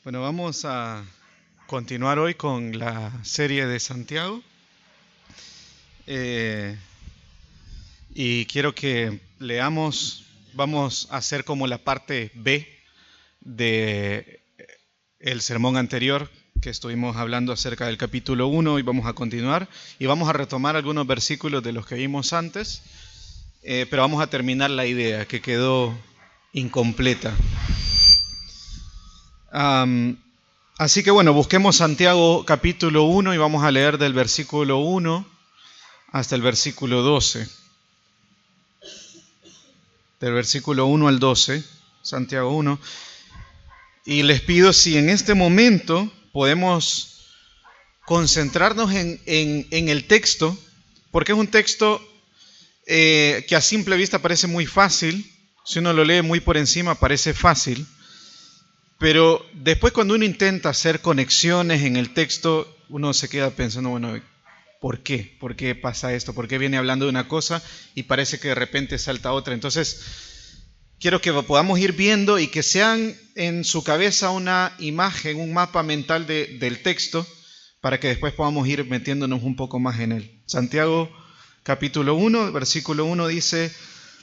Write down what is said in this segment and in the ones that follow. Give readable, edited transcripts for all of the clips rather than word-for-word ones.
Bueno, vamos a continuar hoy con la serie de Santiago. Eh, y quiero que leamos, vamos a hacer como la parte B de el sermón anterior que estuvimos hablando acerca del capítulo 1 y vamos a continuar y vamos a retomar algunos versículos de los que vimos antes, pero vamos a terminar la idea que quedó incompleta. Así que bueno, busquemos Santiago capítulo 1 y vamos a leer del versículo 1 hasta el versículo 12. Del versículo 1 al 12, Santiago 1. Y les pido si en este momento podemos concentrarnos en el texto, porque es un texto que a simple vista parece muy fácil. Si uno lo lee muy por encima parece fácil, pero después cuando uno intenta hacer conexiones en el texto, uno se queda pensando, bueno, ¿por qué? ¿Por qué pasa esto? ¿Por qué viene hablando de una cosa y parece que de repente salta otra? Entonces, quiero que podamos ir viendo y que sean en su cabeza una imagen, un mapa mental del texto, para que después podamos ir metiéndonos un poco más en él. Santiago capítulo 1, versículo 1 dice: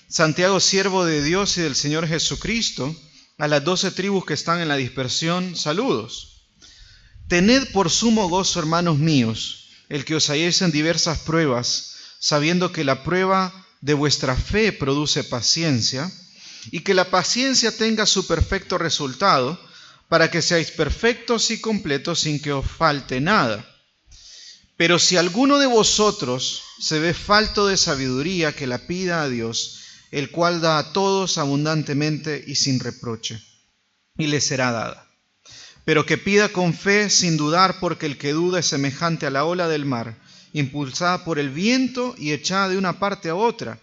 Santiago, siervo de Dios y del Señor Jesucristo, a las 12 tribus que están en la dispersión, saludos. Tened por sumo gozo, hermanos míos, el que os halléis en diversas pruebas, sabiendo que la prueba de vuestra fe produce paciencia, y que la paciencia tenga su perfecto resultado, para que seáis perfectos y completos sin que os falte nada. Pero si alguno de vosotros se ve falto de sabiduría, que la pida a Dios, el cual da a todos abundantemente y sin reproche, y le será dada. Pero que pida con fe sin dudar, porque el que duda es semejante a la ola del mar, impulsada por el viento y echada de una parte a otra.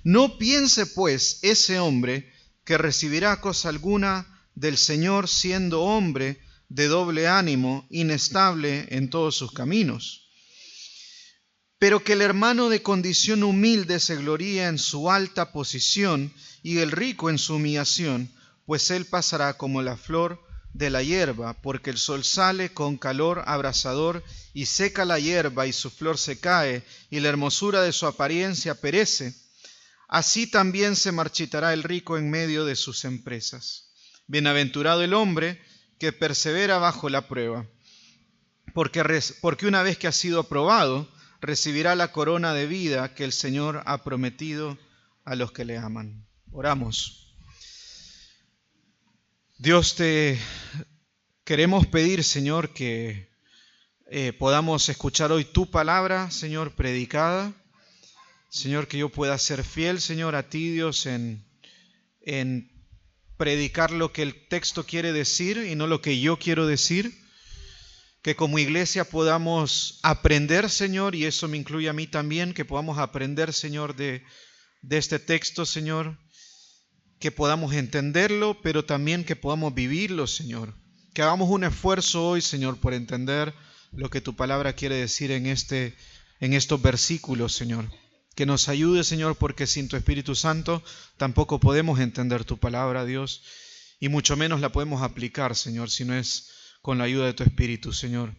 No piense pues ese hombre que recibirá cosa alguna del Señor, siendo hombre de doble ánimo, inestable en todos sus caminos. Pero que el hermano de condición humilde se gloríe en su alta posición y el rico en su humillación, pues él pasará como la flor de la hierba, porque el sol sale con calor abrasador y seca la hierba y su flor se cae y la hermosura de su apariencia perece. Así también se marchitará el rico en medio de sus empresas. Bienaventurado el hombre que persevera bajo la prueba, porque una vez que ha sido aprobado, recibirá la corona de vida que el Señor ha prometido a los que le aman. Oramos. Dios, te queremos pedir, Señor, que podamos escuchar hoy tu palabra, Señor, predicada. Señor, que yo pueda ser fiel, Señor, a ti, Dios, en predicar lo que el texto quiere decir y no lo que yo quiero decir. Que como iglesia podamos aprender, Señor, y eso me incluye a mí también, que podamos aprender, Señor, de este texto, Señor, que podamos entenderlo, pero también que podamos vivirlo, Señor. Que hagamos un esfuerzo hoy, Señor, por entender lo que tu palabra quiere decir en estos versículos, Señor. Que nos ayude, Señor, porque sin tu Espíritu Santo tampoco podemos entender tu palabra, Dios, y mucho menos la podemos aplicar, Señor, si no es con la ayuda de tu Espíritu, Señor.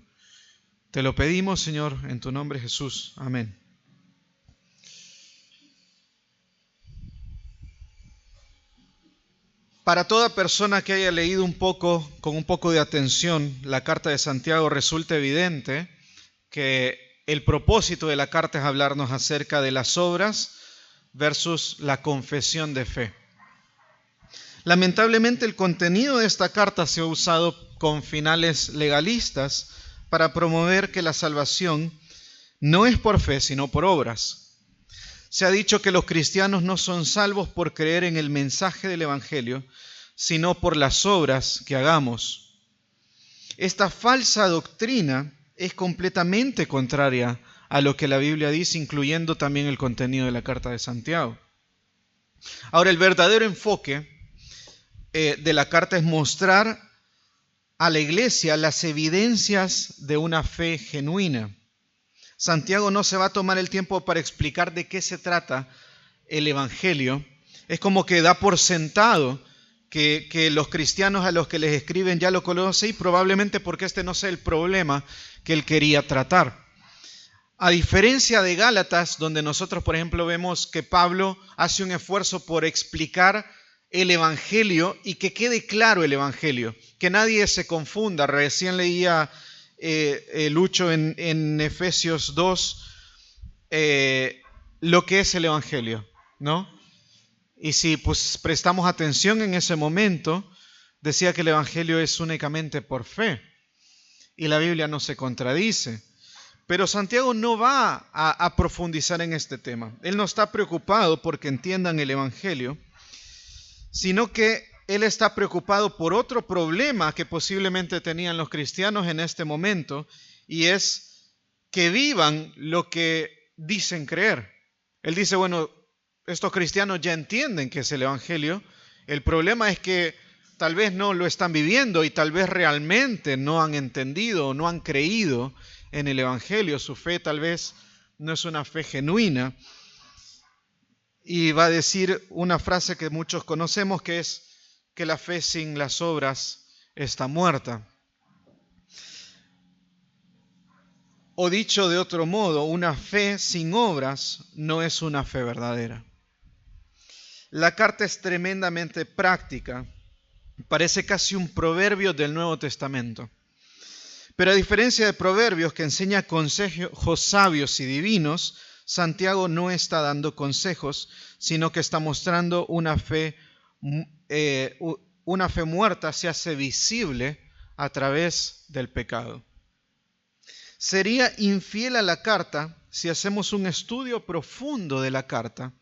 Te lo pedimos, Señor, en tu nombre, Jesús. Amén. Para toda persona que haya leído con un poco de atención, la carta de Santiago, resulta evidente que el propósito de la carta es hablarnos acerca de las obras versus la confesión de fe. Lamentablemente, el contenido de esta carta se ha usado con finales legalistas para promover que la salvación no es por fe, sino por obras. Se ha dicho que los cristianos no son salvos por creer en el mensaje del Evangelio, sino por las obras que hagamos. Esta falsa doctrina es completamente contraria a lo que la Biblia dice, incluyendo también el contenido de la carta de Santiago. Ahora, el verdadero enfoque de la carta es mostrar a la iglesia las evidencias de una fe genuina. Santiago no se va a tomar el tiempo para explicar de qué se trata el Evangelio. Es como que da por sentado que los cristianos a los que les escriben ya lo conocen, y probablemente porque este no sea el problema que él quería tratar. A diferencia de Gálatas, donde nosotros, por ejemplo, vemos que Pablo hace un esfuerzo por explicar el Evangelio y que quede claro el Evangelio, que nadie se confunda. Recién leía Lucho en Efesios 2 lo que es el Evangelio, ¿no? Y si pues prestamos atención en ese momento, decía que el Evangelio es únicamente por fe, y la Biblia no se contradice. Pero Santiago no va a profundizar en este tema. Él no está preocupado porque entiendan el Evangelio, sino que él está preocupado por otro problema que posiblemente tenían los cristianos en este momento, y es que vivan lo que dicen creer. Él dice, bueno, estos cristianos ya entienden qué es el Evangelio. El problema es que tal vez no lo están viviendo y tal vez realmente no han entendido o no han creído en el Evangelio. Su fe tal vez no es una fe genuina. Y va a decir una frase que muchos conocemos, que es que la fe sin las obras está muerta. O dicho de otro modo, una fe sin obras no es una fe verdadera. La carta es tremendamente práctica. Parece casi un proverbio del Nuevo Testamento. Pero a diferencia de Proverbios, que enseña consejos sabios y divinos, Santiago no está dando consejos, sino que está mostrando una fe muerta se hace visible a través del pecado. Sería infiel a la carta si hacemos un estudio profundo de la carta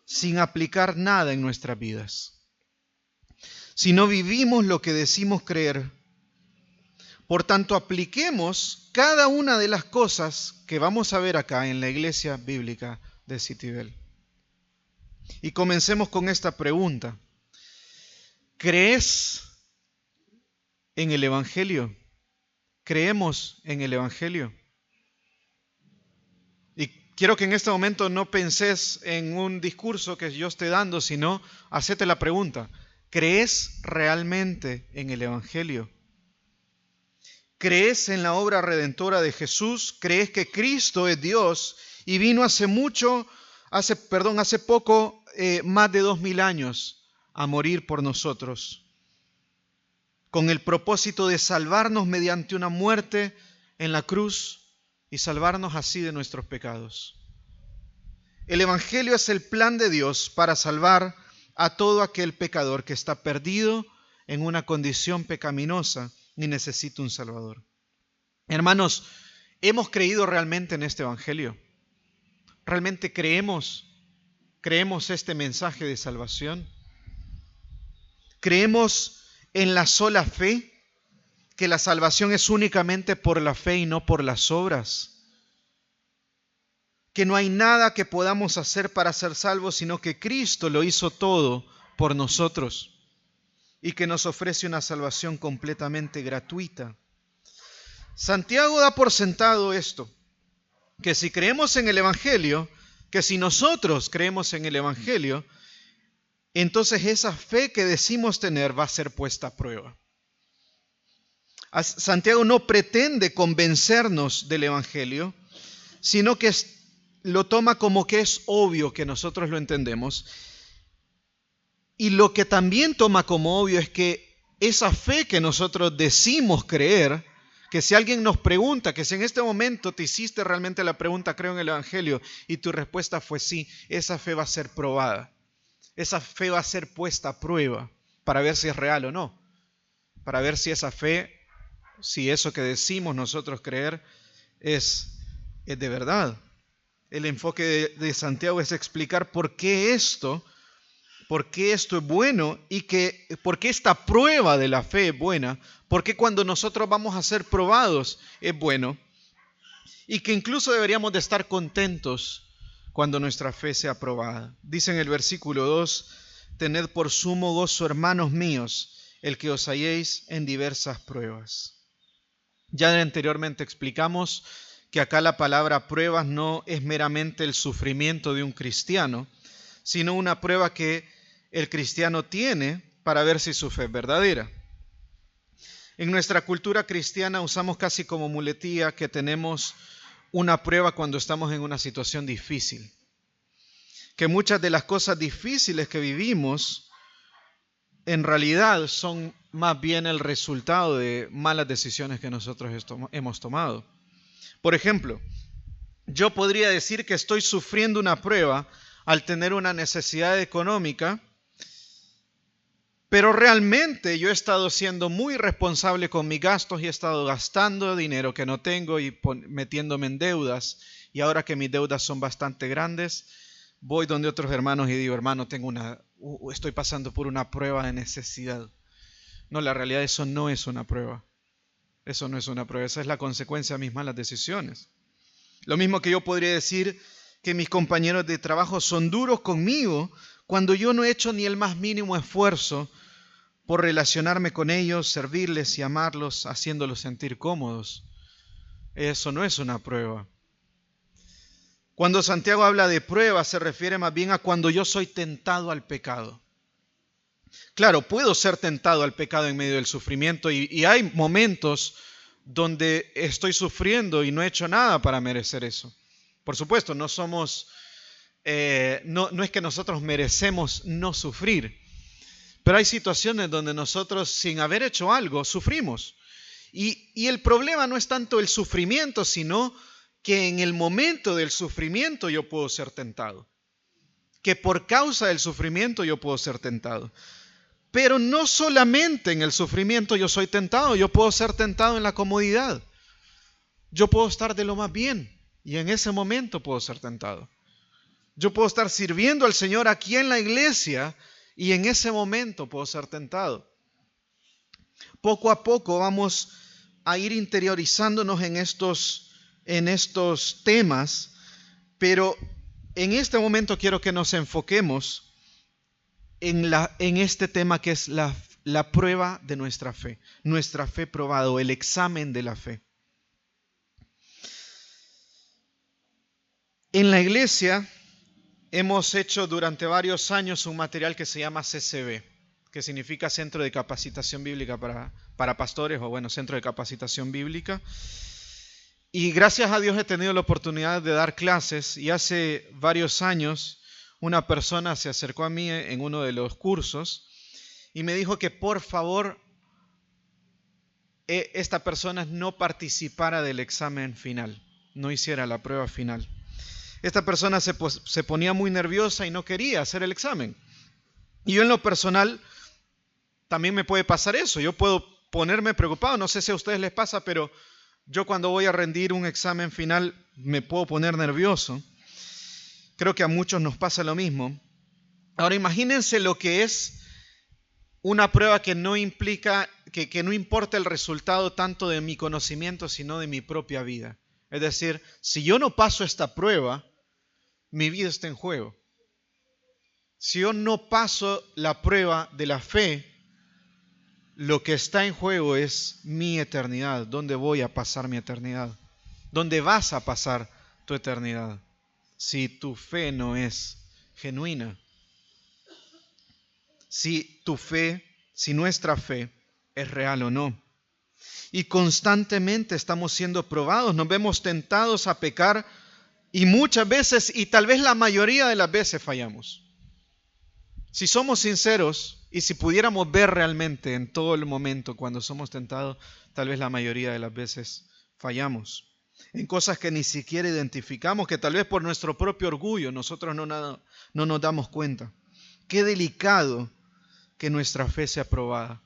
sin aplicar nada en nuestras vidas. Si no vivimos lo que decimos creer, por tanto, apliquemos cada una de las cosas que vamos a ver acá en la iglesia bíblica de Citibel. Y comencemos con esta pregunta. ¿Crees en el Evangelio? ¿Creemos en el Evangelio? Y quiero que en este momento no penses en un discurso que yo esté dando, sino hacete la pregunta. ¿Crees realmente en el Evangelio? ¿Crees en la obra redentora de Jesús? ¿Crees que Cristo es Dios y vino hace poco, más de 2000 años a morir por nosotros, con el propósito de salvarnos mediante una muerte en la cruz y salvarnos así de nuestros pecados? El Evangelio es el plan de Dios para salvar a todo aquel pecador que está perdido en una condición pecaminosa ni necesita un Salvador. Hermanos, ¿hemos creído realmente en este Evangelio? ¿Realmente creemos este mensaje de salvación? ¿Creemos en la sola fe? ¿Que la salvación es únicamente por la fe y no por las obras? ¿Que no hay nada que podamos hacer para ser salvos, sino que Cristo lo hizo todo por nosotros? Y que nos ofrece una salvación completamente gratuita. Santiago da por sentado esto, que si creemos en el Evangelio, que si nosotros creemos en el Evangelio, entonces esa fe que decimos tener va a ser puesta a prueba. Santiago no pretende convencernos del Evangelio, sino que lo toma como que es obvio que nosotros lo entendemos. Y lo que también toma como obvio es que esa fe que nosotros decimos creer, que si alguien nos pregunta, que si en este momento te hiciste realmente la pregunta, creo en el Evangelio, y tu respuesta fue sí, esa fe va a ser probada. Esa fe va a ser puesta a prueba para ver si es real o no. Para ver si esa fe, si eso que decimos nosotros creer es de verdad. El enfoque de Santiago es explicar por qué esto es bueno y por qué esta prueba de la fe es buena, por qué cuando nosotros vamos a ser probados es bueno, y que incluso deberíamos de estar contentos cuando nuestra fe sea probada. Dice en el versículo 2, tened por sumo gozo, hermanos míos, el que os halléis en diversas pruebas. Ya anteriormente explicamos que acá la palabra pruebas no es meramente el sufrimiento de un cristiano, sino una prueba que el cristiano tiene para ver si su fe es verdadera. En nuestra cultura cristiana usamos casi como muletilla que tenemos una prueba cuando estamos en una situación difícil. Que muchas de las cosas difíciles que vivimos en realidad son más bien el resultado de malas decisiones que nosotros hemos tomado. Por ejemplo, yo podría decir que estoy sufriendo una prueba al tener una necesidad económica, pero realmente yo he estado siendo muy responsable con mis gastos y he estado gastando dinero que no tengo y metiéndome en deudas. Y ahora que mis deudas son bastante grandes, voy donde otros hermanos y digo, hermano, estoy pasando por una prueba de necesidad. No, la realidad eso no es una prueba. Eso no es una prueba, esa es la consecuencia de mis malas decisiones. Lo mismo que yo podría decir que mis compañeros de trabajo son duros conmigo cuando yo no he hecho ni el más mínimo esfuerzo por relacionarme con ellos, servirles y amarlos, haciéndolos sentir cómodos. Eso no es una prueba. Cuando Santiago habla de prueba, se refiere más bien a cuando yo soy tentado al pecado. Claro, puedo ser tentado al pecado en medio del sufrimiento y hay momentos donde estoy sufriendo y no he hecho nada para merecer eso. Por supuesto, no es que nosotros merecemos no sufrir, pero hay situaciones donde nosotros, sin haber hecho algo, sufrimos. Y el problema no es tanto el sufrimiento, sino que en el momento del sufrimiento yo puedo ser tentado. Que por causa del sufrimiento yo puedo ser tentado. Pero no solamente en el sufrimiento yo soy tentado, yo puedo ser tentado en la comodidad. Yo puedo estar de lo más bien y en ese momento puedo ser tentado. Yo puedo estar sirviendo al Señor aquí en la iglesia y en ese momento puedo ser tentado. Poco a poco vamos a ir interiorizándonos en estos temas, pero en este momento quiero que nos enfoquemos en este tema que es la prueba de nuestra fe probada, o el examen de la fe. En la iglesia hemos hecho durante varios años un material que se llama CCB, que significa Centro de Capacitación Bíblica para Pastores, o Centro de Capacitación Bíblica. Y gracias a Dios he tenido la oportunidad de dar clases, y hace varios años una persona se acercó a mí en uno de los cursos y me dijo que por favor esta persona no participara del examen final, no hiciera la prueba final. Esta persona se ponía muy nerviosa y no quería hacer el examen. Y yo en lo personal también me puede pasar eso, yo puedo ponerme preocupado, no sé si a ustedes les pasa, pero yo cuando voy a rendir un examen final me puedo poner nervioso. Creo que a muchos nos pasa lo mismo. Ahora imagínense lo que es una prueba que no implica, que no importa el resultado tanto de mi conocimiento, sino de mi propia vida. Es decir, si yo no paso esta prueba, mi vida está en juego. Si yo no paso la prueba de la fe, lo que está en juego es mi eternidad. ¿Dónde voy a pasar mi eternidad? ¿Dónde vas a pasar tu eternidad? Si tu fe no es genuina. Si nuestra fe es real o no. Y constantemente estamos siendo probados, nos vemos tentados a pecar y muchas veces, y tal vez la mayoría de las veces, fallamos. Si somos sinceros y si pudiéramos ver realmente en todo el momento cuando somos tentados, tal vez la mayoría de las veces fallamos. En cosas que ni siquiera identificamos, que tal vez por nuestro propio orgullo nosotros no nos damos cuenta. Qué delicado que nuestra fe sea probada.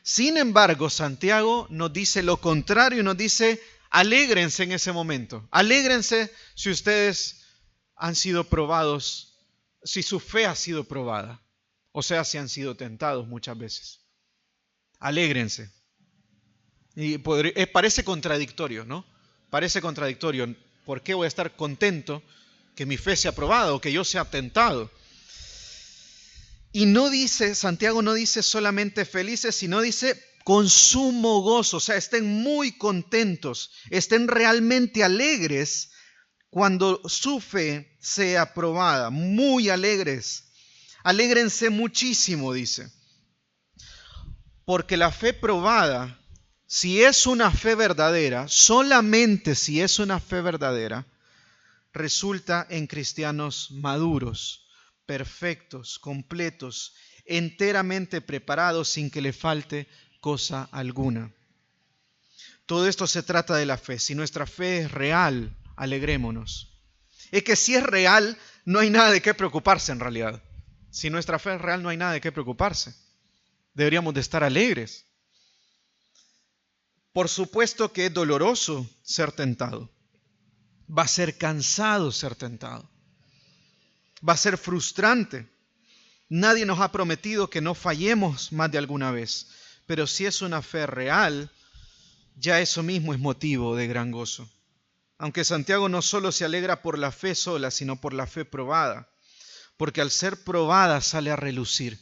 Sin embargo, Santiago nos dice lo contrario y nos dice, alégrense en ese momento. Alégrense si ustedes han sido probados, si su fe ha sido probada. O sea, si han sido tentados muchas veces. Alégrense. Y parece contradictorio, ¿no? Parece contradictorio. ¿Por qué voy a estar contento que mi fe sea probada o que yo sea tentado? Y Santiago no dice solamente felices, sino dice con sumo gozo. O sea, estén muy contentos, estén realmente alegres cuando su fe sea probada. Muy alegres. Alégrense muchísimo, dice. Porque la fe probada, si es una fe verdadera, solamente si es una fe verdadera, resulta en cristianos maduros, perfectos, completos, enteramente preparados sin que le falte cosa alguna. Todo esto se trata de la fe. Si nuestra fe es real, alegrémonos. Es que si es real, no hay nada de qué preocuparse en realidad. Si nuestra fe es real, no hay nada de qué preocuparse. Deberíamos de estar alegres. Por supuesto que es doloroso ser tentado. Va a ser cansado ser tentado. Va a ser frustrante. Nadie nos ha prometido que no fallemos más de alguna vez. Pero si es una fe real, ya eso mismo es motivo de gran gozo. Aunque Santiago no solo se alegra por la fe sola, sino por la fe probada. Porque al ser probada sale a relucir.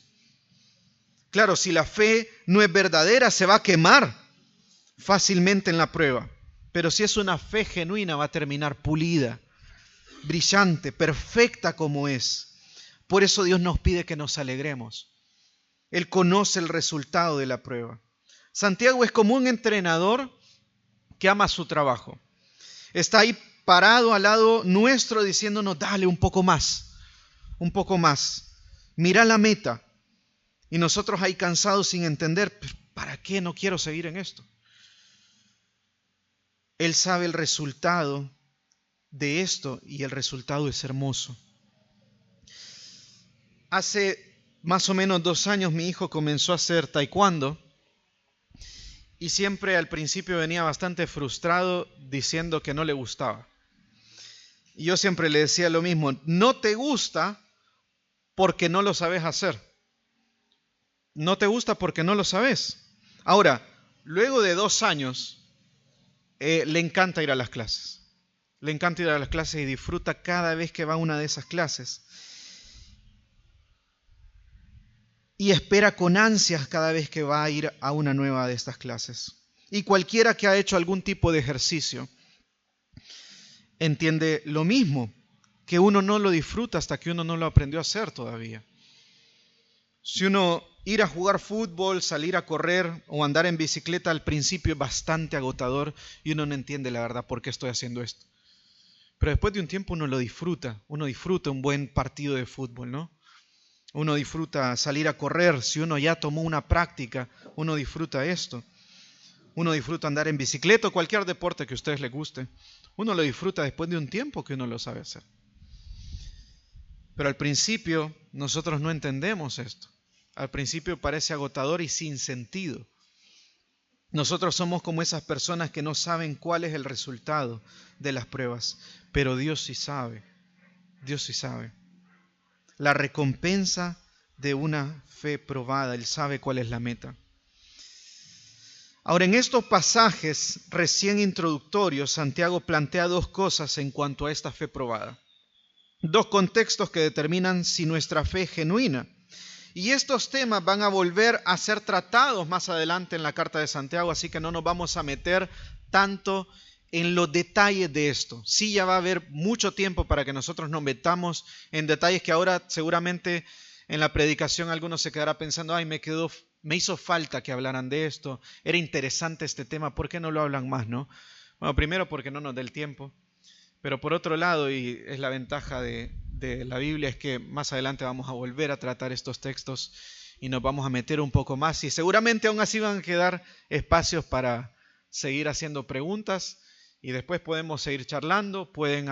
Claro, si la fe no es verdadera, se va a quemar fácilmente en la prueba. Pero si es una fe genuina, va a terminar pulida, brillante, perfecta como es. Por eso Dios nos pide que nos alegremos. Él conoce el resultado de la prueba. Santiago es como un entrenador que ama su trabajo. Está ahí parado al lado nuestro diciéndonos, dale un poco más, mira la meta. Y nosotros ahí cansados sin entender, ¿para qué no quiero seguir en esto? Él sabe el resultado de esto y el resultado es hermoso. Hace más o menos 2 años mi hijo comenzó a hacer taekwondo y siempre al principio venía bastante frustrado diciendo que no le gustaba. Y yo siempre le decía lo mismo, no te gusta porque no lo sabes hacer. No te gusta porque no lo sabes. Ahora, luego de 2 años, le encanta ir a las clases. Le encanta ir a las clases y disfruta cada vez que va a una de esas clases. Y espera con ansias cada vez que va a ir a una nueva de estas clases. Y cualquiera que ha hecho algún tipo de ejercicio entiende lo mismo, que uno no lo disfruta hasta que uno no lo aprendió a hacer todavía. Si uno ir a jugar fútbol, salir a correr o andar en bicicleta al principio es bastante agotador y uno no entiende la verdad por qué estoy haciendo esto. Pero después de un tiempo uno disfruta un buen partido de fútbol, ¿no? Uno disfruta salir a correr, si uno ya tomó una práctica, uno disfruta esto. Uno disfruta andar en bicicleta o cualquier deporte que a ustedes les guste. Uno lo disfruta después de un tiempo que uno lo sabe hacer. Pero al principio nosotros no entendemos esto. Al principio parece agotador y sin sentido. Nosotros somos como esas personas que no saben cuál es el resultado de las pruebas, pero Dios sí sabe. Dios sí sabe. La recompensa de una fe probada, Él sabe cuál es la meta. Ahora, en estos pasajes recién introductorios, Santiago plantea 2 cosas en cuanto a esta fe probada. 2 contextos que determinan si nuestra fe es genuina. Y estos temas van a volver a ser tratados más adelante en la carta de Santiago, así que no nos vamos a meter tanto en los detalles de esto. Sí, ya va a haber mucho tiempo para que nosotros nos metamos en detalles que ahora seguramente en la predicación algunos se quedará pensando, ay, me hizo falta que hablaran de esto, era interesante este tema, ¿por qué no lo hablan más, no? Bueno, primero porque no nos da el tiempo, pero por otro lado, y es la ventaja de la Biblia, es que más adelante vamos a volver a tratar estos textos y nos vamos a meter un poco más y seguramente aún así van a quedar espacios para seguir haciendo preguntas y después podemos seguir charlando, pueden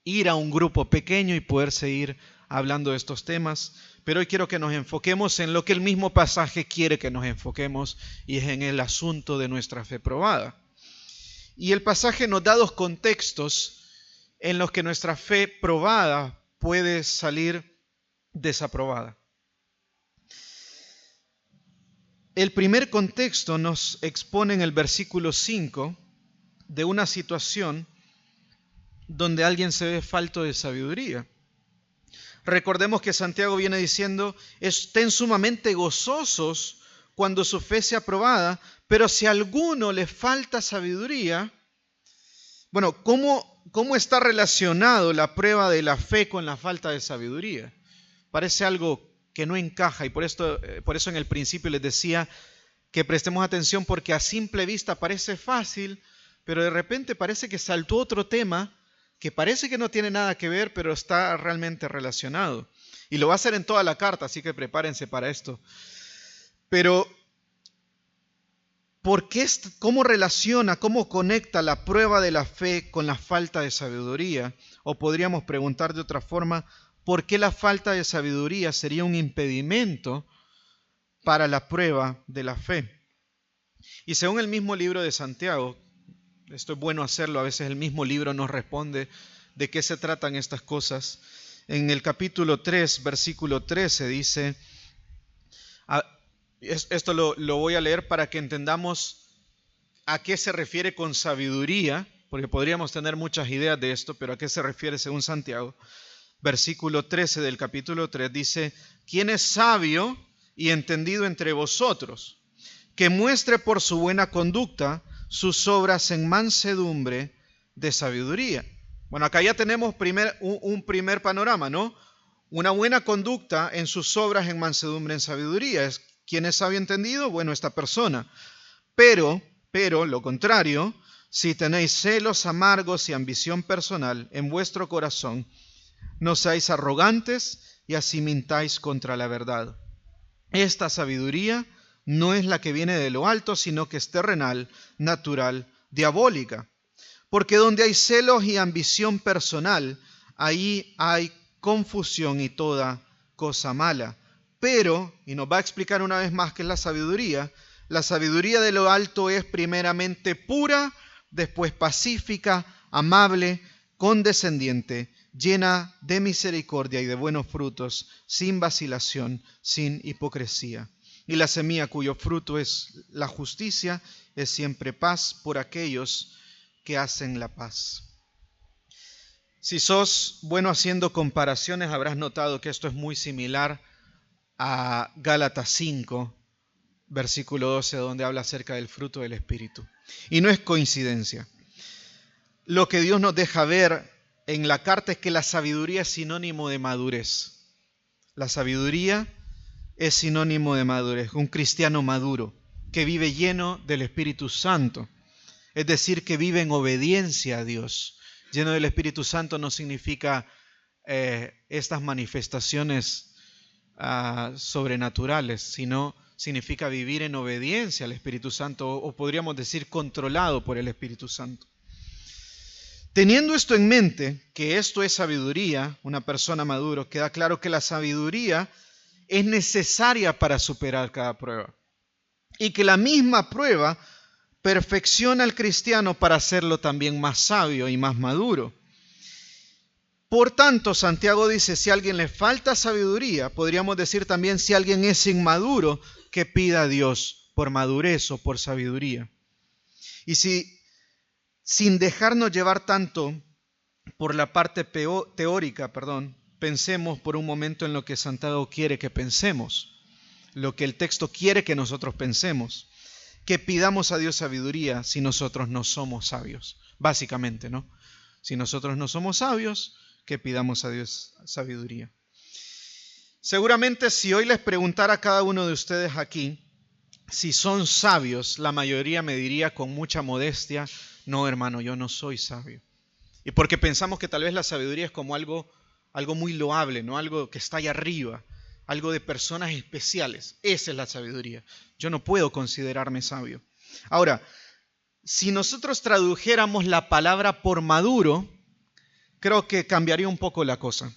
ir a un grupo pequeño y poder seguir hablando de estos temas, pero hoy quiero que nos enfoquemos en lo que el mismo pasaje quiere que nos enfoquemos y es en el asunto de nuestra fe probada. Y el pasaje nos da 2 contextos en los que nuestra fe probada puede salir desaprobada. El primer contexto nos expone en el versículo 5 de una situación donde alguien se ve falto de sabiduría. Recordemos que Santiago viene diciendo, estén sumamente gozosos cuando su fe sea probada, pero si a alguno le falta sabiduría, bueno, ¿cómo está relacionado la prueba de la fe con la falta de sabiduría? Parece algo que no encaja y por eso en el principio les decía que prestemos atención porque a simple vista parece fácil, pero de repente parece que saltó otro tema que parece que no tiene nada que ver, pero está realmente relacionado. Y lo va a hacer en toda la carta, así que prepárense para esto. Pero, ¿cómo relaciona, cómo conecta la prueba de la fe con la falta de sabiduría? O podríamos preguntar de otra forma, ¿por qué la falta de sabiduría sería un impedimento para la prueba de la fe? Y según el mismo libro de Santiago, esto es bueno hacerlo, a veces el mismo libro nos responde de qué se tratan estas cosas. En el capítulo 3, versículo 13 dice, esto lo voy a leer para que entendamos a qué se refiere con sabiduría, porque podríamos tener muchas ideas de esto, pero a qué se refiere según Santiago. Versículo 13 del capítulo 3 dice, ¿quién es sabio y entendido entre vosotros? Que muestre por su buena conducta sus obras en mansedumbre de sabiduría. Bueno, acá ya tenemos un primer panorama, ¿no? Una buena conducta en sus obras en mansedumbre en sabiduría. ¿Quién es sabio entendido? Bueno, esta persona. Pero, lo contrario, si tenéis celos amargos y ambición personal en vuestro corazón, no seáis arrogantes y así mintáis contra la verdad. Esta sabiduría no es la que viene de lo alto, sino que es terrenal, natural, diabólica. Porque donde hay celos y ambición personal, ahí hay confusión y toda cosa mala. Pero, y nos va a explicar una vez más qué es la sabiduría de lo alto es primeramente pura, después pacífica, amable, condescendiente, llena de misericordia y de buenos frutos, sin vacilación, sin hipocresía. Y la semilla cuyo fruto es la justicia es siempre paz por aquellos que hacen la paz. Si sos bueno haciendo comparaciones, habrás notado que esto es muy similar a Gálatas 5, versículo 12, donde habla acerca del fruto del Espíritu. Y no es coincidencia. Lo que Dios nos deja ver en la carta es que la sabiduría es sinónimo de madurez. La sabiduría es sinónimo de madurez. Un cristiano maduro que vive lleno del Espíritu Santo. Es decir, que vive en obediencia a Dios. Lleno del Espíritu Santo no significa estas manifestaciones sobrenaturales, sino significa vivir en obediencia al Espíritu Santo, o podríamos decir controlado por el Espíritu Santo. Teniendo esto en mente, que esto es sabiduría, una persona madura, queda claro que la sabiduría es necesaria para superar cada prueba. Y que la misma prueba perfecciona al cristiano para hacerlo también más sabio y más maduro. Por tanto, Santiago dice, si a alguien le falta sabiduría, podríamos decir también si alguien es inmaduro, que pida a Dios por madurez o por sabiduría. Y si, sin dejarnos llevar tanto por la parte teórica, pensemos por un momento en lo que Santiago quiere que pensemos, lo que el texto quiere que nosotros pensemos, que pidamos a Dios sabiduría si nosotros no somos sabios, básicamente, ¿no? Si nosotros no somos sabios, que pidamos a Dios sabiduría. Seguramente si hoy les preguntara a cada uno de ustedes aquí si son sabios, la mayoría me diría con mucha modestia, no hermano, yo no soy sabio. Y porque pensamos que tal vez la sabiduría es como algo muy loable, ¿no? Algo que está allá arriba, algo de personas especiales. Esa es la sabiduría. Yo no puedo considerarme sabio. Ahora, si nosotros tradujéramos la palabra por maduro, creo que cambiaría un poco la cosa.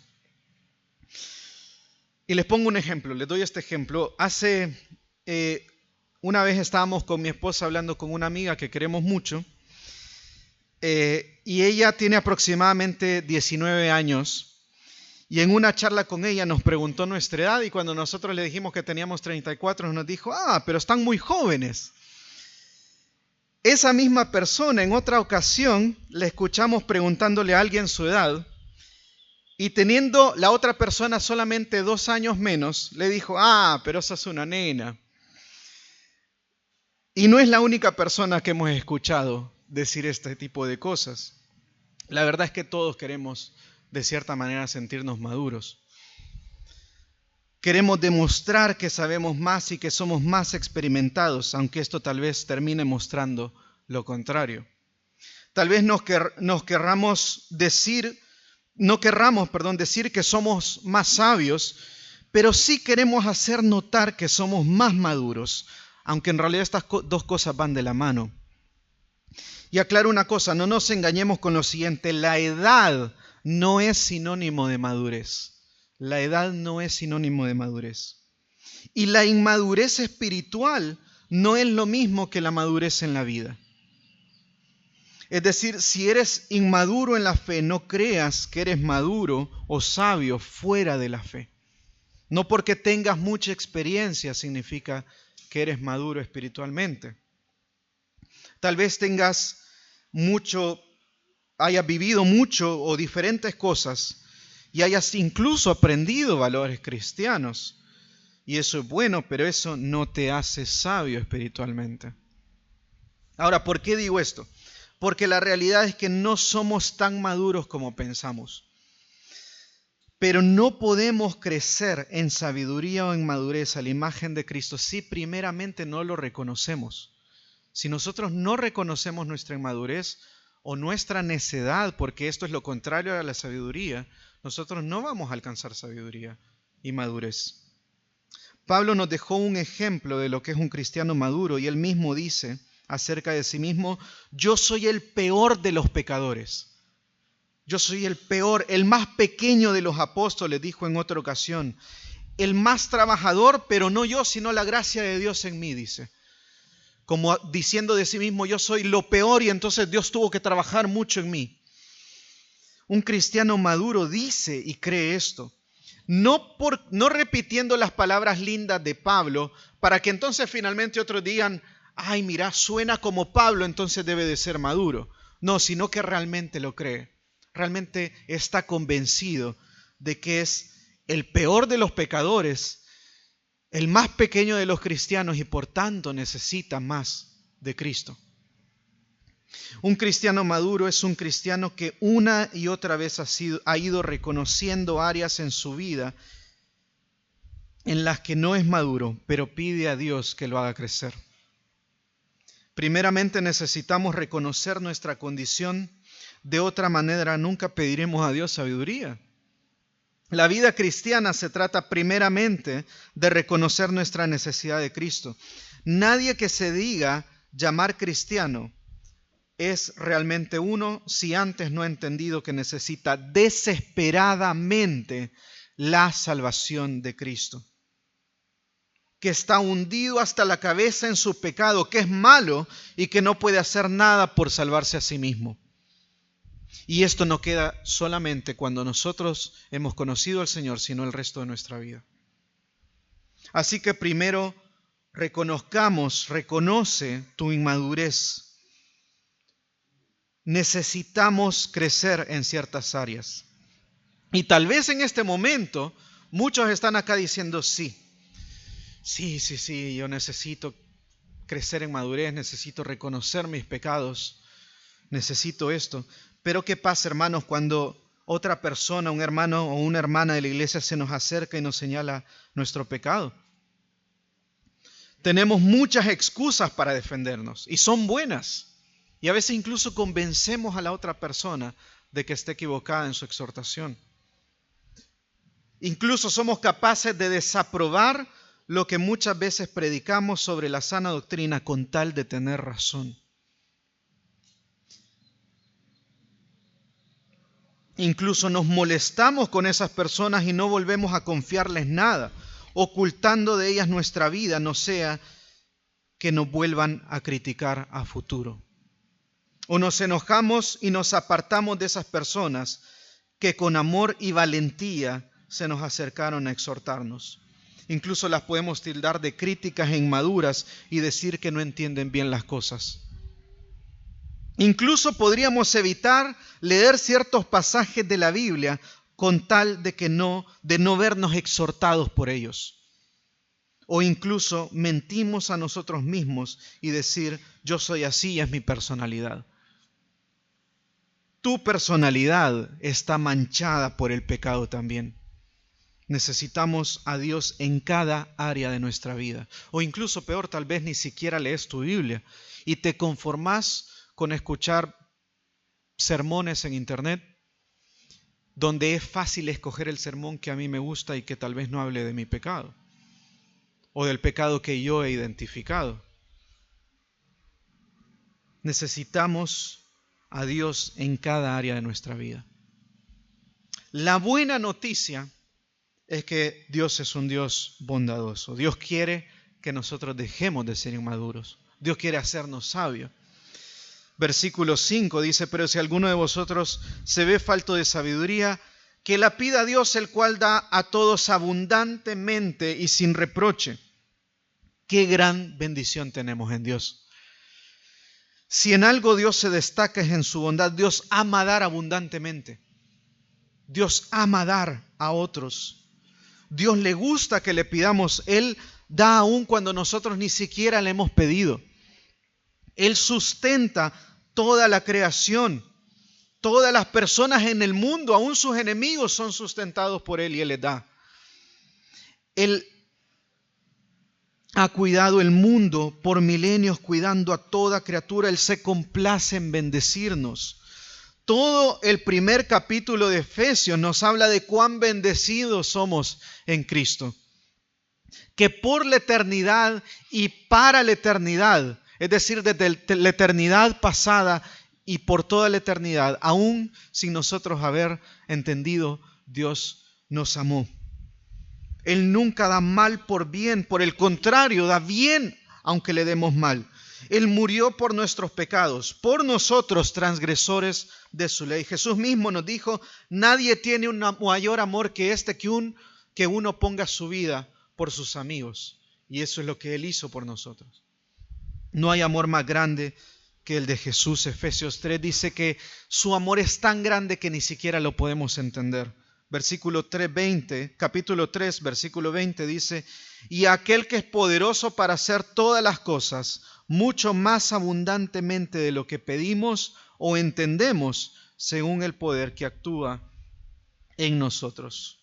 Y les pongo un ejemplo, les doy este ejemplo. Una vez estábamos con mi esposa hablando con una amiga que queremos mucho, y ella tiene aproximadamente 19 años, y en una charla con ella nos preguntó nuestra edad, y cuando nosotros le dijimos que teníamos 34, nos dijo, pero están muy jóvenes. Esa misma persona en otra ocasión le escuchamos preguntándole a alguien su edad, y teniendo la otra persona solamente 2 años menos, le dijo, pero esa es una nena. Y no es la única persona que hemos escuchado decir este tipo de cosas. La verdad es que todos queremos, de cierta manera, sentirnos maduros. Queremos demostrar que sabemos más y que somos más experimentados, aunque esto tal vez termine mostrando lo contrario. Tal vez no querramos decir que somos más sabios, pero sí queremos hacer notar que somos más maduros, aunque en realidad estas dos cosas van de la mano. Y aclaro una cosa, no nos engañemos con lo siguiente, la edad no es sinónimo de madurez. La edad no es sinónimo de madurez. Y la inmadurez espiritual no es lo mismo que la madurez en la vida. Es decir, si eres inmaduro en la fe, no creas que eres maduro o sabio fuera de la fe. No porque tengas mucha experiencia significa que eres maduro espiritualmente. Tal vez hayas vivido mucho o diferentes cosas y hayas incluso aprendido valores cristianos. Y eso es bueno, pero eso no te hace sabio espiritualmente. Ahora, ¿por qué digo esto? Porque la realidad es que no somos tan maduros como pensamos. Pero no podemos crecer en sabiduría o en madurez a la imagen de Cristo si primeramente no lo reconocemos. Si nosotros no reconocemos nuestra inmadurez o nuestra necedad, porque esto es lo contrario a la sabiduría, nosotros no vamos a alcanzar sabiduría y madurez. Pablo nos dejó un ejemplo de lo que es un cristiano maduro y él mismo dice acerca de sí mismo: yo soy el peor de los pecadores. Yo soy el peor, el más pequeño de los apóstoles, dijo en otra ocasión. El más trabajador, pero no yo, sino la gracia de Dios en mí, dice. Como diciendo de sí mismo, yo soy lo peor y entonces Dios tuvo que trabajar mucho en mí. Un cristiano maduro dice y cree esto. No repitiendo las palabras lindas de Pablo, para que entonces finalmente otros digan: ay, mira, suena como Pablo, entonces debe de ser maduro. No, sino que realmente lo cree. Realmente está convencido de que es el peor de los pecadores, el más pequeño de los cristianos y por tanto necesita más de Cristo. Un cristiano maduro es un cristiano que una y otra vez ha ido reconociendo áreas en su vida en las que no es maduro, pero pide a Dios que lo haga crecer. Primeramente necesitamos reconocer nuestra condición. De otra manera, nunca pediremos a Dios sabiduría. La vida cristiana se trata primeramente de reconocer nuestra necesidad de Cristo. Nadie que se diga llamar cristiano es realmente uno si antes no ha entendido que necesita desesperadamente la salvación de Cristo. Que está hundido hasta la cabeza en su pecado, que es malo y que no puede hacer nada por salvarse a sí mismo. Y esto no queda solamente cuando nosotros hemos conocido al Señor, sino el resto de nuestra vida. Así que primero reconoce tu inmadurez. Necesitamos crecer en ciertas áreas. Y tal vez en este momento muchos están acá diciendo sí, yo necesito crecer en madurez, necesito reconocer mis pecados, necesito esto. Pero ¿qué pasa, hermanos, cuando otra persona, un hermano o una hermana de la iglesia se nos acerca y nos señala nuestro pecado? Tenemos muchas excusas para defendernos y son buenas. Y a veces incluso convencemos a la otra persona de que esté equivocada en su exhortación. Incluso somos capaces de desaprobar lo que muchas veces predicamos sobre la sana doctrina con tal de tener razón. Incluso nos molestamos con esas personas y no volvemos a confiarles nada, ocultando de ellas nuestra vida, no sea que nos vuelvan a criticar a futuro. O nos enojamos y nos apartamos de esas personas que con amor y valentía se nos acercaron a exhortarnos. Incluso las podemos tildar de críticas e inmaduras y decir que no entienden bien las cosas. Incluso podríamos evitar leer ciertos pasajes de la Biblia con tal de no vernos exhortados por ellos. O incluso mentimos a nosotros mismos y decir: yo soy así y es mi personalidad. Tu personalidad está manchada por el pecado también. Necesitamos a Dios en cada área de nuestra vida. O incluso peor, tal vez ni siquiera lees tu Biblia y te conformás con escuchar sermones en internet donde es fácil escoger el sermón que a mí me gusta y que tal vez no hable de mi pecado o del pecado que yo he identificado. Necesitamos a Dios en cada área de nuestra vida. La buena noticia es que Dios es un Dios bondadoso. Dios quiere que nosotros dejemos de ser inmaduros. Dios quiere hacernos sabios. Versículo 5 dice, pero si alguno de vosotros se ve falto de sabiduría, que la pida a Dios, el cual da a todos abundantemente y sin reproche. Qué gran bendición tenemos en Dios. Si en algo Dios se destaca es en su bondad. Dios ama dar abundantemente. Dios ama dar a otros. Dios le gusta que le pidamos. Él da aún cuando nosotros ni siquiera le hemos pedido. Él sustenta toda la creación. Todas las personas en el mundo, aún sus enemigos, son sustentados por Él y Él les da. Él ha cuidado el mundo por milenios, cuidando a toda criatura. Él se complace en bendecirnos. Todo el primer capítulo de Efesios nos habla de cuán bendecidos somos en Cristo. Que por la eternidad y para la eternidad, es decir, desde la eternidad pasada y por toda la eternidad, aún sin nosotros haber entendido, Dios nos amó. Él nunca da mal por bien, por el contrario, da bien aunque le demos mal. Él murió por nuestros pecados, por nosotros transgresores de su ley. Jesús mismo nos dijo, nadie tiene un mayor amor que este, que uno ponga su vida por sus amigos. Y eso es lo que Él hizo por nosotros. No hay amor más grande que el de Jesús. Efesios 3 dice que su amor es tan grande que ni siquiera lo podemos entender. Versículo 3:20, capítulo 3, versículo 20 dice, y aquel que es poderoso para hacer todas las cosas, mucho más abundantemente de lo que pedimos o entendemos, según el poder que actúa en nosotros.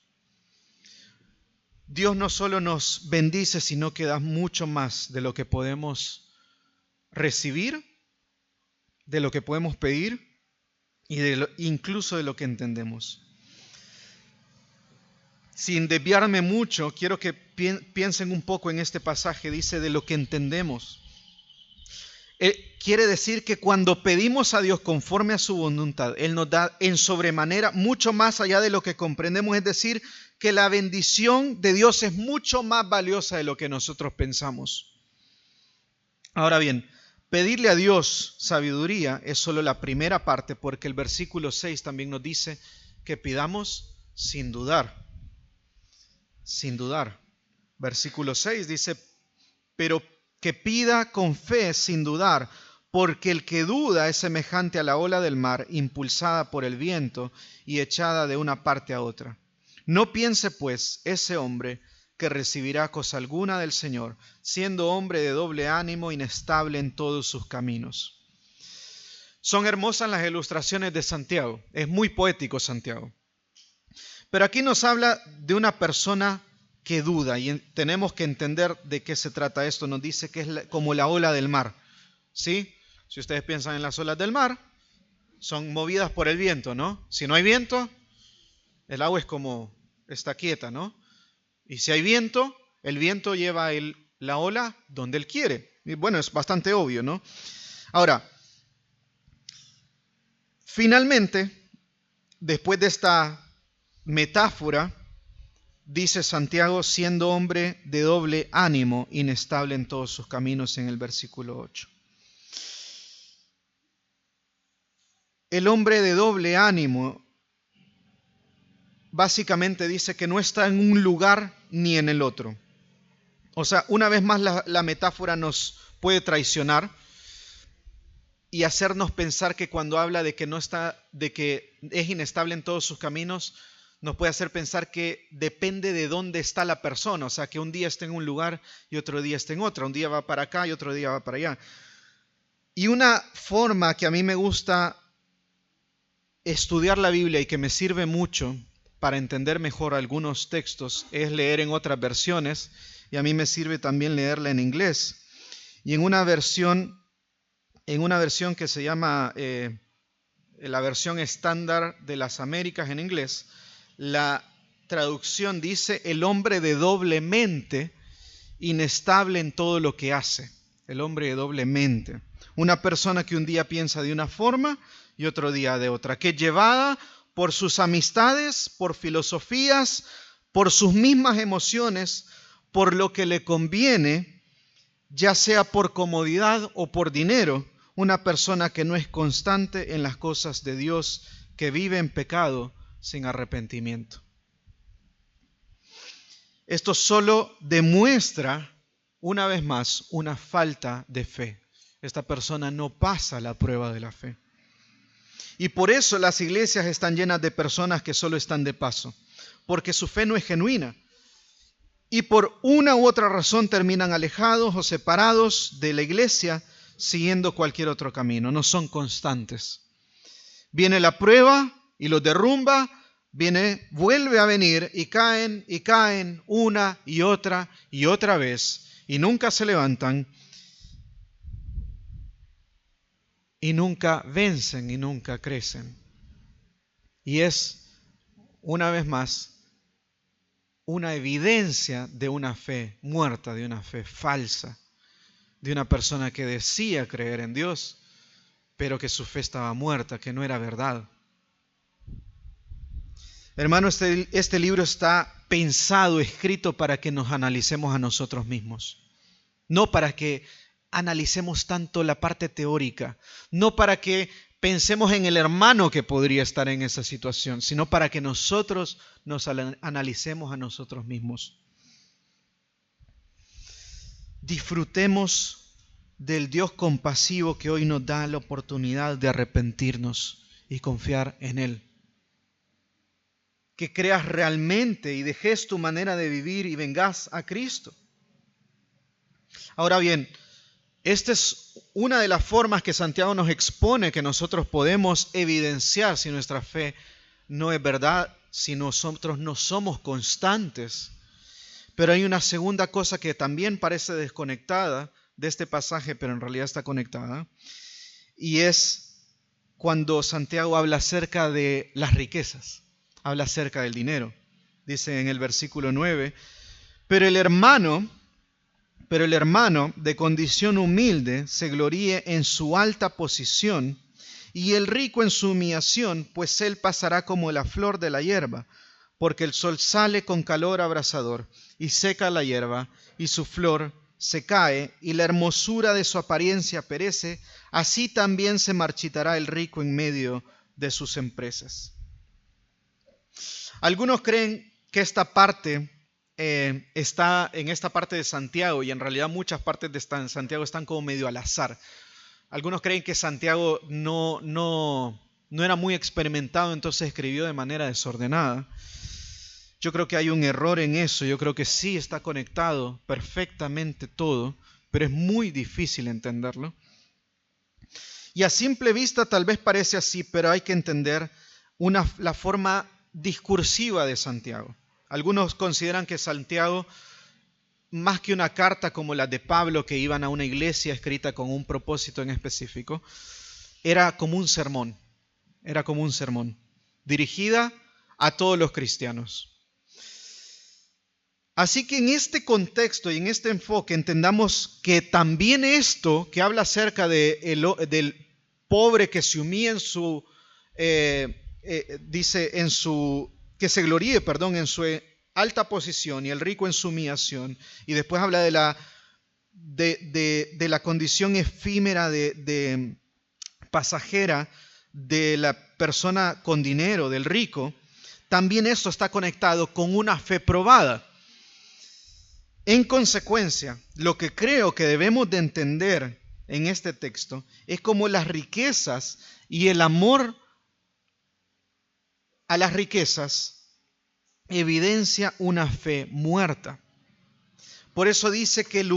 Dios no solo nos bendice, sino que da mucho más de lo que podemos recibir, de lo que podemos pedir y incluso de lo que entendemos. Sin desviarme mucho, quiero que piensen un poco en este pasaje. Dice de lo que entendemos. Quiere decir que cuando pedimos a Dios conforme a su voluntad, Él nos da en sobremanera mucho más allá de lo que comprendemos. Es decir, que la bendición de Dios es mucho más valiosa de lo que nosotros pensamos. Ahora bien, pedirle a Dios sabiduría es solo la primera parte, porque el versículo 6 también nos dice que pidamos sin dudar. Sin dudar. Versículo 6 dice, pero que pida con fe sin dudar, porque el que duda es semejante a la ola del mar, impulsada por el viento y echada de una parte a otra. No piense pues ese hombre que recibirá cosa alguna del Señor, siendo hombre de doble ánimo, inestable en todos sus caminos. Son hermosas las ilustraciones de Santiago. Es muy poético Santiago. Pero aquí nos habla de una persona que duda y tenemos que entender de qué se trata esto. Nos dice que es como la ola del mar. ¿Sí? Si ustedes piensan en las olas del mar, son movidas por el viento, ¿no? Si no hay viento, el agua es como está quieta, ¿no? Y si hay viento, el viento lleva la ola donde él quiere. Y bueno, es bastante obvio, ¿no? Ahora, finalmente, después de esta metáfora, dice Santiago, siendo hombre de doble ánimo, inestable en todos sus caminos, en el versículo 8. El hombre de doble ánimo básicamente dice que no está en un lugar ni en el otro. O sea, una vez más la metáfora nos puede traicionar y hacernos pensar que cuando habla de que es inestable en todos sus caminos, nos puede hacer pensar que depende de dónde está la persona. O sea, que un día está en un lugar y otro día está en otro. Un día va para acá y otro día va para allá. Y una forma que a mí me gusta estudiar la Biblia y que me sirve mucho para entender mejor algunos textos es leer en otras versiones, y a mí me sirve también leerla en inglés. Y en una versión que se llama la versión estándar de las Américas en inglés, la traducción dice: el hombre de doble mente, inestable en todo lo que hace. El hombre de doble mente. Una persona que un día piensa de una forma y otro día de otra, que es llevada por sus amistades, por filosofías, por sus mismas emociones, por lo que le conviene, ya sea por comodidad o por dinero. Una persona que no es constante en las cosas de Dios, que vive en pecado sin arrepentimiento. Esto solo demuestra, una vez más, una falta de fe. Esta persona no pasa la prueba de la fe. Y por eso las iglesias están llenas de personas que solo están de paso, porque su fe no es genuina. Y por una u otra razón terminan alejados o separados de la iglesia, siguiendo cualquier otro camino. No son constantes. Viene la prueba y los derrumba, vuelve a venir y caen una y otra vez, y nunca se levantan, y nunca vencen y nunca crecen. Y es, una vez más, una evidencia de una fe muerta, de una fe falsa, de una persona que decía creer en Dios, pero que su fe estaba muerta, que no era verdad. Hermano, este libro está pensado, escrito para que nos analicemos a nosotros mismos, no para que analicemos tanto la parte teórica, no para que pensemos en el hermano que podría estar en esa situación, sino para que nosotros nos analicemos a nosotros mismos. Disfrutemos del Dios compasivo que hoy nos da la oportunidad de arrepentirnos y confiar en Él. Que creas realmente y dejes tu manera de vivir y vengas a Cristo. Ahora bien, esta es una de las formas que Santiago nos expone que nosotros podemos evidenciar si nuestra fe no es verdad, si nosotros no somos constantes. Pero hay una segunda cosa que también parece desconectada de este pasaje, pero en realidad está conectada, y es cuando Santiago habla acerca de las riquezas, habla acerca del dinero. Dice en el versículo 9, pero el hermano de condición humilde se gloríe en su alta posición, y el rico en su humillación, pues él pasará como la flor de la hierba, porque el sol sale con calor abrasador y seca la hierba, y su flor se cae, y la hermosura de su apariencia perece. Así también se marchitará el rico en medio de sus empresas. Algunos creen que esta parte está en esta parte de Santiago, y en realidad muchas partes de Santiago están como medio al azar. Algunos creen que Santiago no era muy experimentado, entonces escribió de manera desordenada. Yo creo que hay un error en eso. Yo creo que sí está conectado perfectamente todo, pero es muy difícil entenderlo. Y a simple vista tal vez parece así, pero hay que entender la forma discursiva de Santiago. Algunos consideran que Santiago, más que una carta como la de Pablo, que iban a una iglesia escrita con un propósito en específico, era como un sermón, dirigida a todos los cristianos. Así que en este contexto y en este enfoque entendamos que también esto que habla acerca del pobre que se humilla en su, que se gloríe, en su alta posición, y el rico en su humillación, y después habla de la condición efímera de pasajera de la persona con dinero, del rico. También esto está conectado con una fe probada. En consecuencia, lo que creo que debemos de entender en este texto es cómo las riquezas y el amor a las riquezas evidencia una fe muerta. Por eso dice que el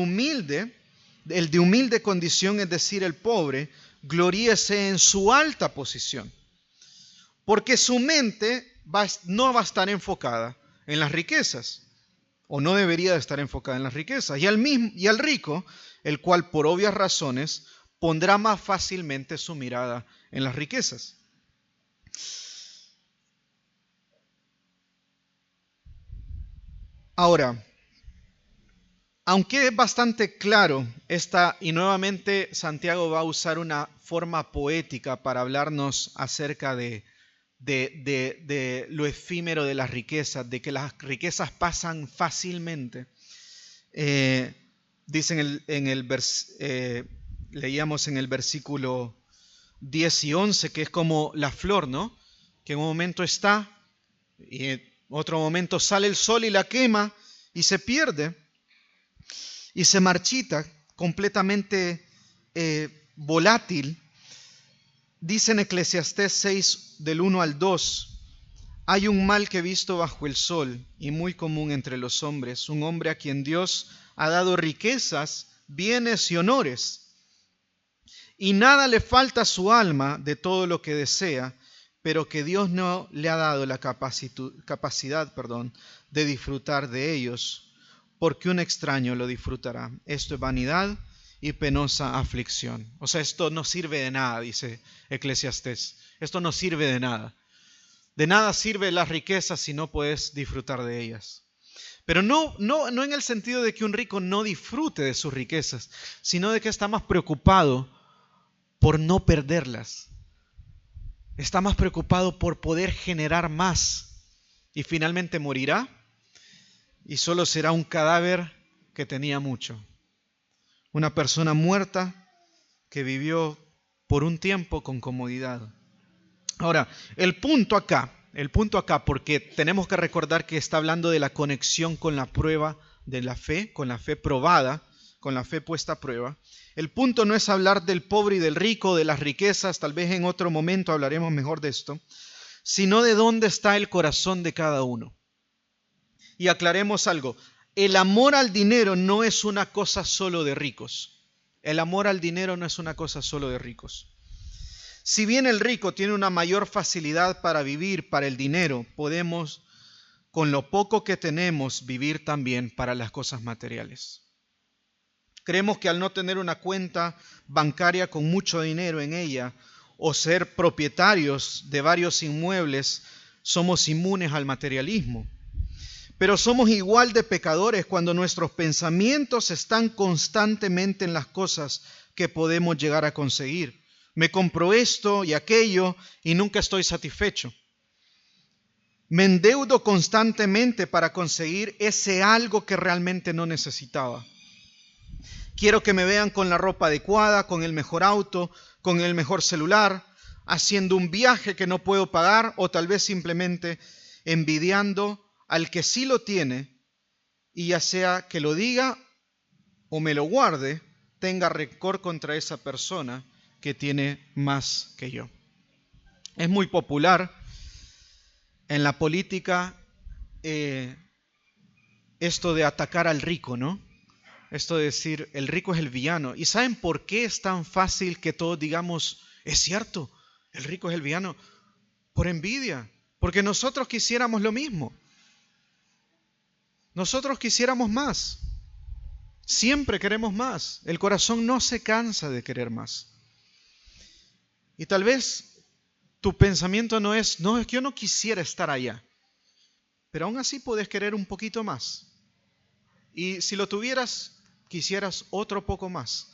de humilde condición, es decir, el pobre, gloríese en su alta posición. Porque su mente no va a estar enfocada en las riquezas, o no debería de estar enfocada en las riquezas. Y al rico, el cual por obvias razones pondrá más fácilmente su mirada en las riquezas. Ahora, aunque es bastante claro y nuevamente Santiago va a usar una forma poética para hablarnos acerca de lo efímero de las riquezas, de que las riquezas pasan fácilmente. Dice leíamos en el versículo 10 y 11 que es como la flor, ¿no? Que en un momento está y en otro momento sale el sol y la quema y se pierde y se marchita, completamente volátil. Dice en Eclesiastés 6, del 1 al 2, hay un mal que he visto bajo el sol y muy común entre los hombres, un hombre a quien Dios ha dado riquezas, bienes y honores, y nada le falta a su alma de todo lo que desea, pero que Dios no le ha dado la capacidad de disfrutar de ellos, porque un extraño lo disfrutará. Esto es vanidad y penosa aflicción. O sea, esto no sirve de nada, dice Eclesiastés. Esto no sirve de nada. De nada sirve las riquezas si no puedes disfrutar de ellas. Pero no en el sentido de que un rico no disfrute de sus riquezas, sino de que está más preocupado por no perderlas. Está más preocupado por poder generar más y finalmente morirá y solo será un cadáver que tenía mucho. Una persona muerta que vivió por un tiempo con comodidad. Ahora, el punto acá, porque tenemos que recordar que está hablando de la conexión con la prueba de la fe, con la fe probada, con la fe puesta a prueba. El punto no es hablar del pobre y del rico, de las riquezas, tal vez en otro momento hablaremos mejor de esto, sino de dónde está el corazón de cada uno. Y aclaremos algo, el amor al dinero no es una cosa solo de ricos. El amor al dinero no es una cosa solo de ricos. Si bien el rico tiene una mayor facilidad para vivir para el dinero, podemos, con lo poco que tenemos, vivir también para las cosas materiales. Creemos que al no tener una cuenta bancaria con mucho dinero en ella o ser propietarios de varios inmuebles, somos inmunes al materialismo. Pero somos igual de pecadores cuando nuestros pensamientos están constantemente en las cosas que podemos llegar a conseguir. Me compro esto y aquello y nunca estoy satisfecho. Me endeudo constantemente para conseguir ese algo que realmente no necesitaba. Quiero que me vean con la ropa adecuada, con el mejor auto, con el mejor celular, haciendo un viaje que no puedo pagar o tal vez simplemente envidiando al que sí lo tiene y ya sea que lo diga o me lo guarde, tenga rencor contra esa persona que tiene más que yo. Es muy popular en la política esto de atacar al rico, ¿no? Esto de decir, el rico es el villano. ¿Y saben por qué es tan fácil que todos digamos, es cierto, el rico es el villano? Por envidia, porque nosotros quisiéramos lo mismo. Nosotros quisiéramos más. Siempre queremos más. El corazón no se cansa de querer más. Y tal vez tu pensamiento no es que yo no quisiera estar allá. Pero aún así puedes querer un poquito más. Y si lo tuvieras, quisieras otro poco más.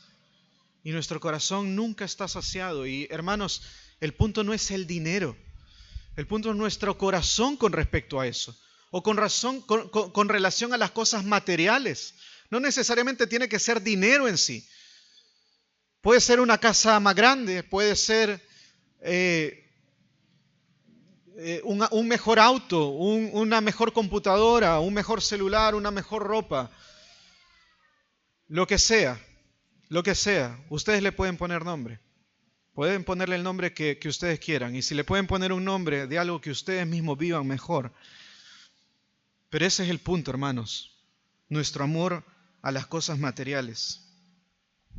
Y nuestro corazón nunca está saciado. Y hermanos, el punto no es el dinero. El punto es nuestro corazón con respecto a eso. O con relación a las cosas materiales. No necesariamente tiene que ser dinero en sí. Puede ser una casa más grande, puede ser un mejor auto, una mejor computadora, un mejor celular, una mejor ropa. Lo que sea. Ustedes le pueden poner nombre. Pueden ponerle el nombre que ustedes quieran. Y si le pueden poner un nombre de algo que ustedes mismos vivan, mejor. Pero ese es el punto, hermanos. Nuestro amor a las cosas materiales.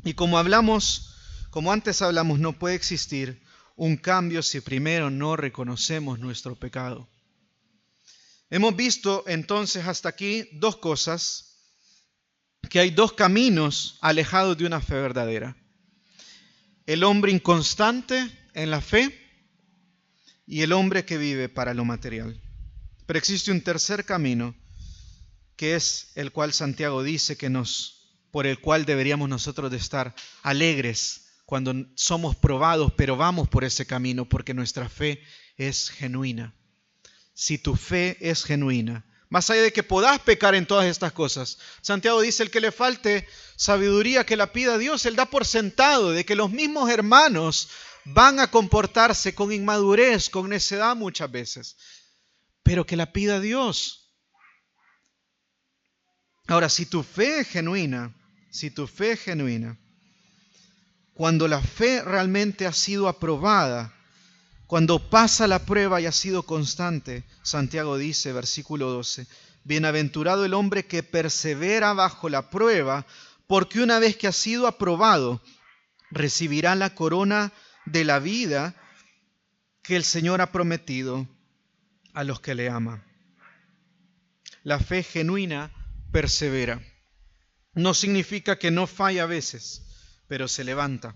Y como antes hablamos, no puede existir un cambio si primero no reconocemos nuestro pecado. Hemos visto entonces hasta aquí dos cosas, que hay dos caminos alejados de una fe verdadera. El hombre inconstante en la fe y el hombre que vive para lo material. Pero existe un tercer camino, que es el cual Santiago dice por el cual deberíamos nosotros de estar alegres cuando somos probados, pero vamos por ese camino porque nuestra fe es genuina. Si tu fe es genuina, más allá de que podás pecar en todas estas cosas, Santiago dice: el que le falte sabiduría, que la pida a Dios. Él da por sentado de que los mismos hermanos van a comportarse con inmadurez, con necedad muchas veces, pero que la pida a Dios. Ahora, si tu fe es genuina, cuando la fe realmente ha sido aprobada, cuando pasa la prueba y ha sido constante, Santiago dice, versículo 12, bienaventurado el hombre que persevera bajo la prueba, porque una vez que ha sido aprobado, recibirá la corona de la vida que el Señor ha prometido a los que le aman. La fe genuina persevera. No significa que no falla a veces, pero se levanta.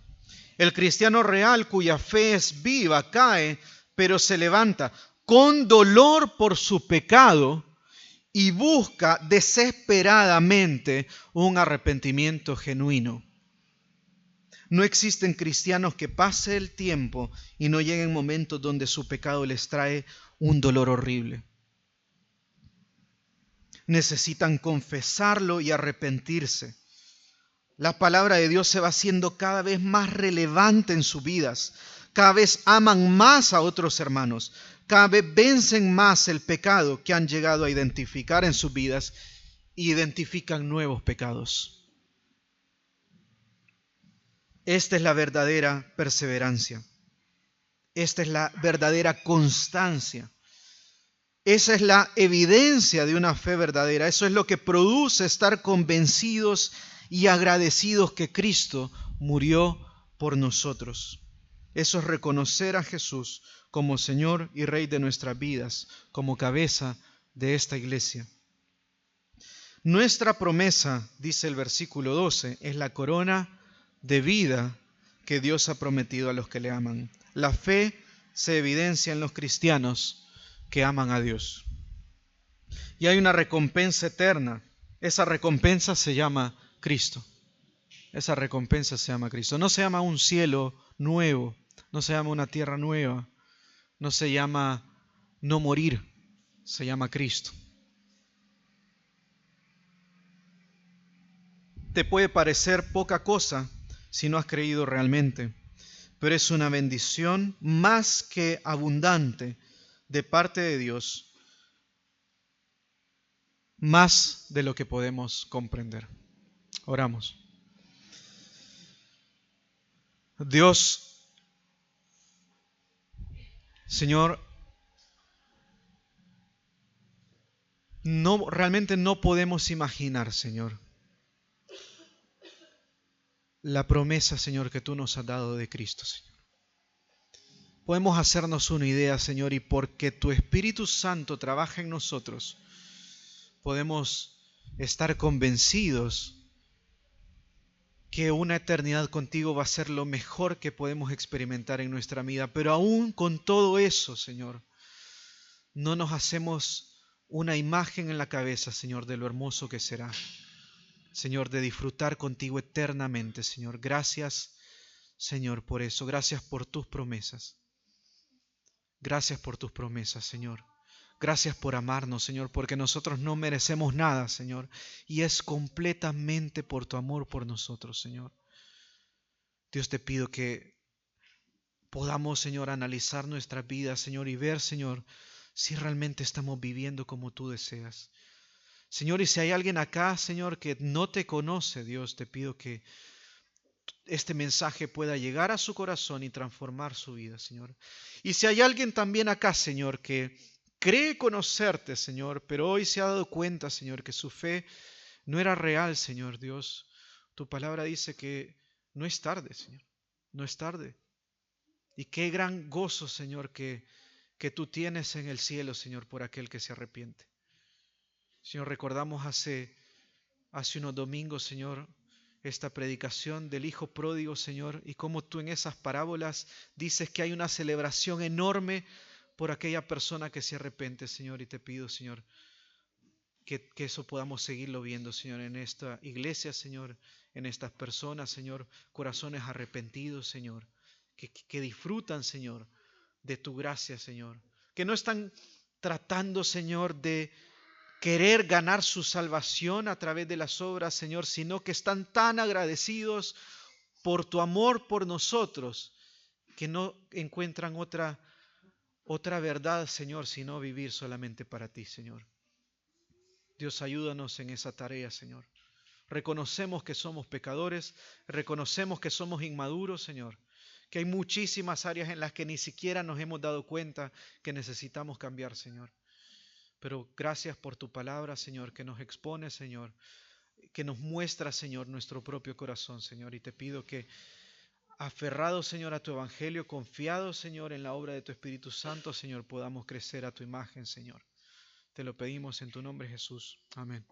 El cristiano real cuya fe es viva cae, pero se levanta con dolor por su pecado y busca desesperadamente un arrepentimiento genuino. No existen cristianos que pase el tiempo y no lleguen momentos donde su pecado les trae un dolor horrible. Necesitan confesarlo y arrepentirse. La palabra de Dios se va haciendo cada vez más relevante en sus vidas. Cada vez aman más a otros hermanos. Cada vez vencen más el pecado que han llegado a identificar en sus vidas y identifican nuevos pecados. Esta es la verdadera perseverancia. Esta es la verdadera constancia. Esa es la evidencia de una fe verdadera. Eso es lo que produce estar convencidos y agradecidos que Cristo murió por nosotros. Eso es reconocer a Jesús como Señor y Rey de nuestras vidas, como cabeza de esta iglesia. Nuestra promesa, dice el versículo 12, es la corona de vida que Dios ha prometido a los que le aman. La fe se evidencia en los cristianos que aman a Dios. Y hay una recompensa eterna. Esa recompensa se llama Cristo. Esa recompensa se llama Cristo. No se llama un cielo nuevo, no se llama una tierra nueva, no se llama no morir, se llama Cristo. Te puede parecer poca cosa si no has creído realmente, pero es una bendición más que abundante de parte de Dios, más de lo que podemos comprender. Oramos. Dios, Señor, realmente no podemos imaginar, Señor, la promesa, Señor, que tú nos has dado de Cristo, Señor. Podemos hacernos una idea, Señor, y porque tu Espíritu Santo trabaja en nosotros, podemos estar convencidos que una eternidad contigo va a ser lo mejor que podemos experimentar en nuestra vida. Pero aún con todo eso, Señor, no nos hacemos una imagen en la cabeza, Señor, de lo hermoso que será. Señor, de disfrutar contigo eternamente, Señor. Gracias, Señor, por eso. Gracias por tus promesas. Gracias por tus promesas, Señor. Gracias por amarnos, Señor, porque nosotros no merecemos nada, Señor. Y es completamente por tu amor por nosotros, Señor. Dios, te pido que podamos, Señor, analizar nuestras vidas, Señor, y ver, Señor, si realmente estamos viviendo como tú deseas. Señor, y si hay alguien acá, Señor, que no te conoce, Dios, te pido que este mensaje pueda llegar a su corazón y transformar su vida, Señor. Y si hay alguien también acá, Señor, que cree conocerte, Señor, pero hoy se ha dado cuenta, Señor, que su fe no era real, Señor Dios. Tu palabra dice que no es tarde, Señor, no es tarde. Y qué gran gozo, Señor, que que tú tienes en el cielo, Señor, por aquel que se arrepiente. Señor, recordamos hace unos domingos, Señor, esta predicación del Hijo Pródigo, Señor, y cómo tú en esas parábolas dices que hay una celebración enorme por aquella persona que se arrepiente, Señor, y te pido, Señor, que eso podamos seguirlo viendo, Señor, en esta iglesia, Señor, en estas personas, Señor, corazones arrepentidos, Señor, que disfrutan, Señor, de tu gracia, Señor, que no están tratando, Señor, de querer ganar su salvación a través de las obras, Señor, sino que están tan agradecidos por tu amor por nosotros, que no encuentran otra verdad, Señor, sino vivir solamente para ti, Señor. Dios, ayúdanos en esa tarea, Señor. Reconocemos que somos pecadores, reconocemos que somos inmaduros, Señor, que hay muchísimas áreas en las que ni siquiera nos hemos dado cuenta que necesitamos cambiar, Señor. Pero gracias por tu palabra, Señor, que nos expone, Señor, que nos muestra, Señor, nuestro propio corazón, Señor. Y te pido que, aferrados, Señor, a tu evangelio, confiados, Señor, en la obra de tu Espíritu Santo, Señor, podamos crecer a tu imagen, Señor. Te lo pedimos en tu nombre, Jesús. Amén.